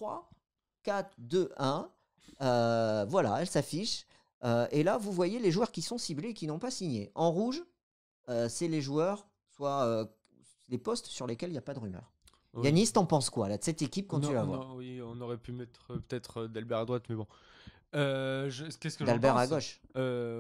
3, 4, 2, 1. Voilà, elle s'affiche. Et là, vous voyez les joueurs qui sont ciblés et qui n'ont pas signé. En rouge, c'est les joueurs, soit les postes sur lesquels il n'y a pas de rumeur. Oui. Yanis, t'en penses quoi là, de cette équipe quand tu la vois? Oui, on aurait pu mettre peut-être Dalbert à droite, mais bon. Qu'est-ce que j'en D'Albert pense? à gauche.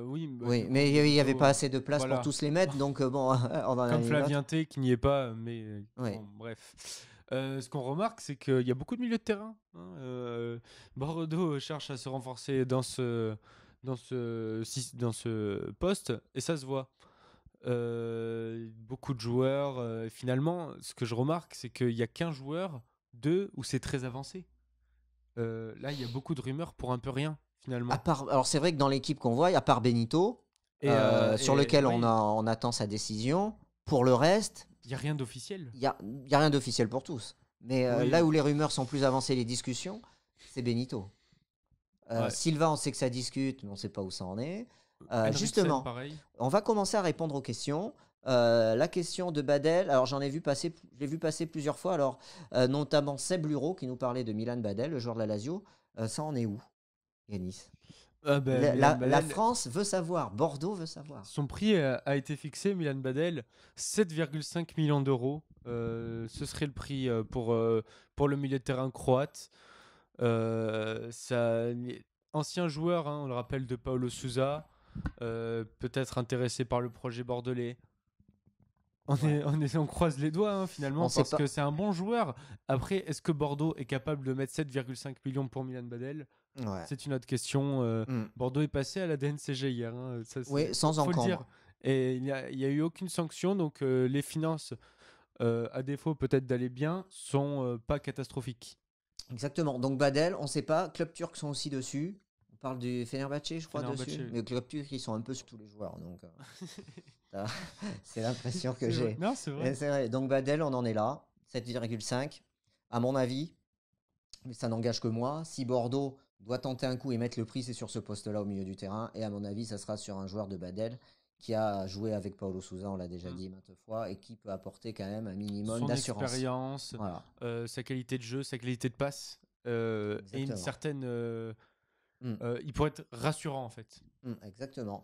Oui, bah, Oui, du coup, mais il n'y avait Benito, pas assez de place voilà. pour tous les mettre, donc bon, on en a Comme mis une autre. Flavien T qui n'y est pas, mais Oui. bon, bref. Ce qu'on remarque, c'est qu'il y a beaucoup de milieux de terrain, hein. Bordeaux cherche à se renforcer dans ce poste, et ça se voit. Beaucoup de joueurs. Finalement, ce que je remarque, c'est qu'il n'y a qu'un joueur, deux, où c'est très avancé. Là, il y a beaucoup de rumeurs pour un peu rien, finalement. Alors c'est vrai que dans l'équipe qu'on voit, à part Benito, sur lequel oui, on attend sa décision, pour le reste, il n'y a rien d'officiel. il y a rien d'officiel pour tous. Mais Oui. là où les rumeurs sont plus avancées, les discussions, c'est Benito. Ouais. Sylvain, on sait que ça discute, mais on ne sait pas où ça en est. Henriksen, Justement, pareil. on va commencer à répondre aux questions. La question de Badel, alors je l'ai vu passer plusieurs fois, alors notamment Seb Luro qui nous parlait de Milan Badel, le joueur de la Lazio. Ça en est où, Yanis? Milan La Badel, France veut savoir, Bordeaux veut savoir. son prix a été fixé, Milan Badel, 7,5 millions d'euros. Ce serait le prix pour le milieu de terrain croate. Ancien joueur, hein, on le rappelle, de Paulo Sousa, peut-être intéressé par le projet bordelais. On croise les doigts, hein, finalement, parce que c'est un bon joueur. Après, est-ce que Bordeaux est capable de mettre 7,5 millions pour Milan Badel? C'est une autre question. Bordeaux est passé à la DNCG hier. Hein, oui, sans faut le encombre. dire. Et il n'y a eu aucune sanction, donc les finances, à défaut peut-être d'aller bien, sont pas catastrophiques. Exactement. Donc Badel, on ne sait pas. Club turc sont aussi dessus. On parle du Fenerbahçe, je crois, Fenerbahçe, dessus. oui. Mais Club turc, ils sont un peu sur tous les joueurs. Donc, c'est l'impression que C'est j'ai. vrai. Non, c'est vrai. C'est vrai. Donc Badel, on en est là. 7,5. À mon avis, mais ça n'engage que moi. Si Bordeaux doit tenter un coup et mettre le prix, c'est sur ce poste-là au milieu du terrain. Et à mon avis, ça sera sur un joueur de Badel qui a joué avec Paulo Sousa, on l'a déjà dit maintes fois, et qui peut apporter quand même un minimum d'assurance. Son expérience, voilà. Sa qualité de jeu, sa qualité de passe, et une certaine... il pourrait être rassurant, en fait. Exactement.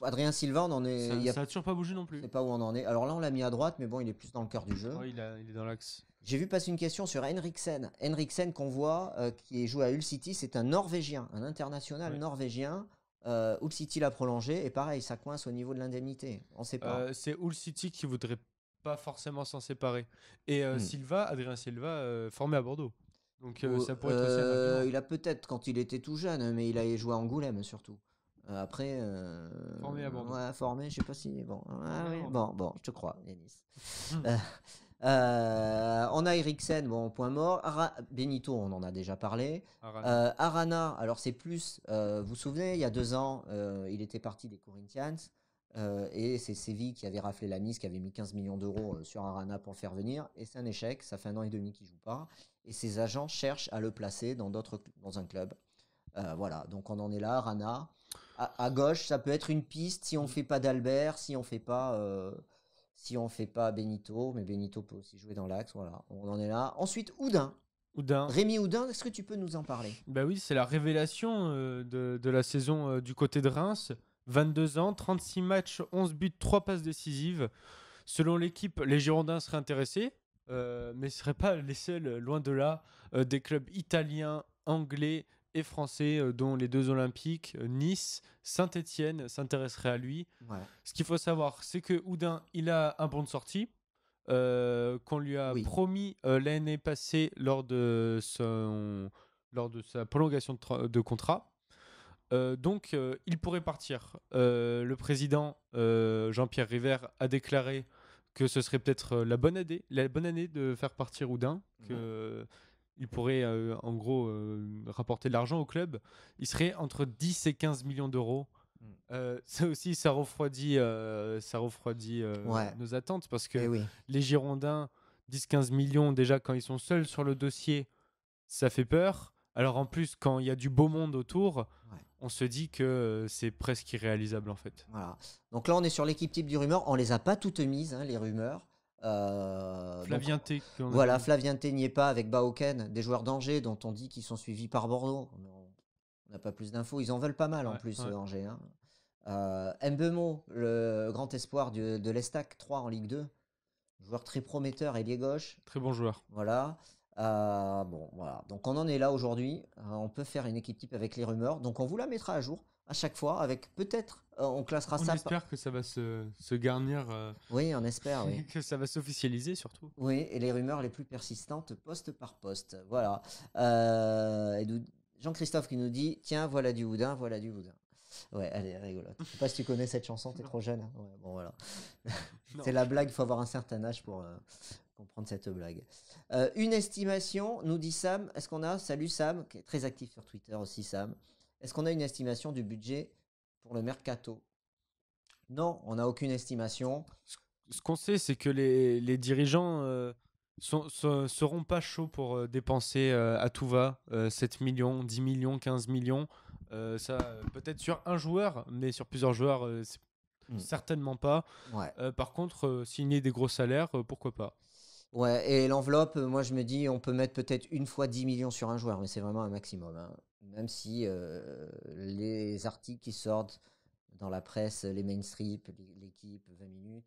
Adrien Silva, on en est... Ça n'a toujours pas bougé non plus. Je sais pas où on en est. Alors là, on l'a mis à droite, mais bon, il est plus dans le cœur du jeu. Ouais, il est dans l'axe. J'ai vu passer une question sur Henriksen. Henriksen qu'on voit, qui joue à Hull City, c'est un Norvégien, un international norvégien. Hull City l'a prolongé, et pareil, ça coince au niveau de l'indemnité. On sait pas. C'est Hull City qui voudrait pas forcément s'en séparer. Et Adrien Silva, formé à Bordeaux. Donc ça pourrait être aussi un argument. Il a peut-être quand il était tout jeune, mais il a joué à Angoulême surtout. Après, formé à Bordeaux. Ouais, formé, je sais pas si bon. Bon, je te crois, Yanis. On a Eriksen, bon, point mort. Benito, on en a déjà parlé. Arana, alors c'est plus. Vous vous souvenez, il y a 2 ans, il était parti des Corinthians. Et c'est Séville qui avait raflé la mise, qui avait mis 15 millions d'euros sur Arana pour le faire venir. Et c'est un échec, ça fait 1 an et demi qu'il ne joue pas. Et ses agents cherchent à le placer dans un club. Voilà, donc on en est là, Arana. À gauche, ça peut être une piste si on ne fait pas d'Albert, si on ne fait pas Benito, mais Benito peut aussi jouer dans l'axe. Voilà, on en est là. Ensuite, Oudin. Rémi Oudin, est-ce que tu peux nous en parler? Bah oui, c'est la révélation de la saison du côté de Reims. 22 ans, 36 matchs, 11 buts, 3 passes décisives. Selon l'équipe, les Girondins seraient intéressés, mais ce ne seraient pas les seuls, loin de là. Des clubs italiens, anglais et français, dont les 2 olympiques, Nice, Saint-Étienne, s'intéresseraient à lui. Ouais. Ce qu'il faut savoir, c'est que Oudin, il a un bon de sortie, qu'on lui a promis l'année passée lors de sa prolongation de contrat. Donc, il pourrait partir. Le président Jean-Pierre River a déclaré que ce serait peut-être la bonne année de faire partir Oudin, qu'il pourrait en gros rapporter de l'argent au club. Il serait entre 10 et 15 millions d'euros. Ça aussi, ça refroidit nos attentes, parce que les Girondins, 10-15 millions, déjà quand ils sont seuls sur le dossier, ça fait peur. Alors en plus, quand il y a du beau monde autour, on se dit que c'est presque irréalisable en fait. Voilà. Donc là, on est sur l'équipe type du rumeur. On les a pas toutes mises, hein, les rumeurs. Flavien T. Voilà, Flavien T n'y est pas avec Baoken, des joueurs d'Angers dont on dit qu'ils sont suivis par Bordeaux. On n'a pas plus d'infos. Ils en veulent pas mal en plus, Angers. Hein. Mbemo, le grand espoir de l'Estac 3 en Ligue 2. Joueur très prometteur, ailier gauche. Très bon joueur. Voilà. Voilà. Donc on en est là aujourd'hui. On peut faire une équipe type avec les rumeurs. Donc on vous la mettra à jour à chaque fois avec peut-être on classera ça. On espère que ça va se garnir. Oui, on espère. Oui. Que ça va s'officialiser surtout. Oui, et les rumeurs les plus persistantes poste par poste. Voilà. Jean-Christophe qui nous dit tiens, voilà du Houdin, voilà du Houdin. Ouais, elle est rigolote. Je sais pas si tu connais cette chanson, t'es trop jeune. Hein. Ouais, bon, voilà. C'est la blague, il faut avoir un certain âge pour comprendre cette blague. Une estimation, nous dit Sam. Est-ce qu'on a, salut Sam, qui est très actif sur Twitter aussi, Sam. Est-ce qu'on a une estimation du budget pour le mercato? Non, on n'a aucune estimation. Ce qu'on sait, c'est que les dirigeants seront pas chauds pour dépenser à tout va 7 millions, 10 millions, 15 millions. Ça, peut-être sur un joueur, mais sur plusieurs joueurs, certainement pas. Ouais. Par contre, signer des gros salaires, pourquoi pas? Ouais, et l'enveloppe, moi je me dis, on peut mettre peut-être une fois 10 millions sur un joueur, mais c'est vraiment un maximum. Hein. Même si les articles qui sortent dans la presse, les mainstream, l'équipe, 20 minutes,